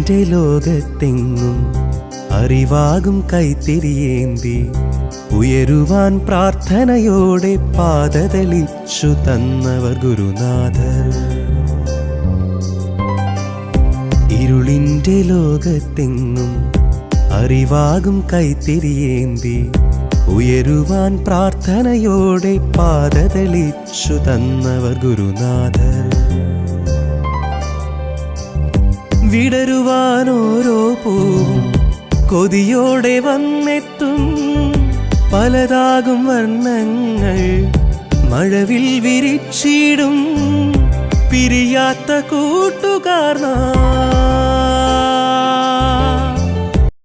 ഇരുളിൻ്റെ ലോകത്തെങ്ങും അറിവാകും കൈത്തിരിയേന്തി ഉയരുവാൻ പ്രാർത്ഥനയോടെ പാദതെളിച്ചു തന്നവർ ഗുരുനാഥർ. ഇരുളിൻ്റെ ലോകത്തെങ്ങും അറിവാകും കൈത്തിരിയേന്തി ഉയരുവാൻ പ്രാർത്ഥനയോടെ പാദതെളിച്ചു തന്നവർ ഗുരുനാഥർ. വിടരുവാൻ ഓരോ പൂവും കൊതിയോടെ വന്നെത്തും, പലതാകും വർണ്ണങ്ങൾ മഴവിൽ വിരിച്ചിടും, പിരിയാത്ത കൂട്ടുകാർ നാം.